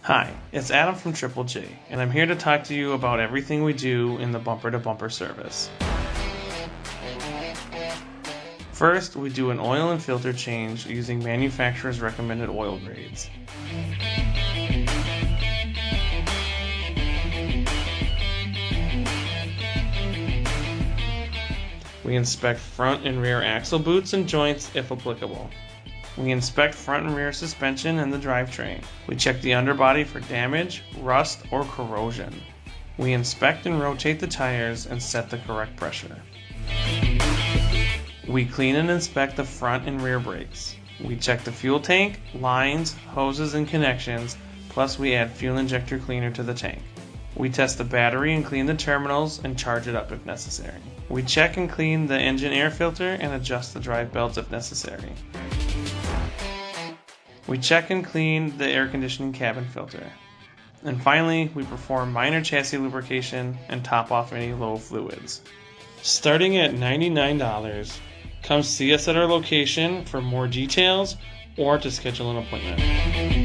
Hi, it's Adam from Triple J, and I'm here to talk to you about everything we do in the bumper-to-bumper service. First, we do an oil and filter change using manufacturer's recommended oil grades. We inspect front and rear axle boots and joints if applicable. We inspect front and rear suspension and the drivetrain. We check the underbody for damage, rust, or corrosion. We inspect and rotate the tires and set the correct pressure. We clean and inspect the front and rear brakes. We check the fuel tank, lines, hoses, and connections, plus we add fuel injector cleaner to the tank. We test the battery and clean the terminals and charge it up if necessary. We check and clean the engine air filter and adjust the drive belts if necessary. We check and clean the air conditioning cabin filter. And finally, we perform minor chassis lubrication and top off any low fluids. Starting at $99, come see us at our location for more details or to schedule an appointment.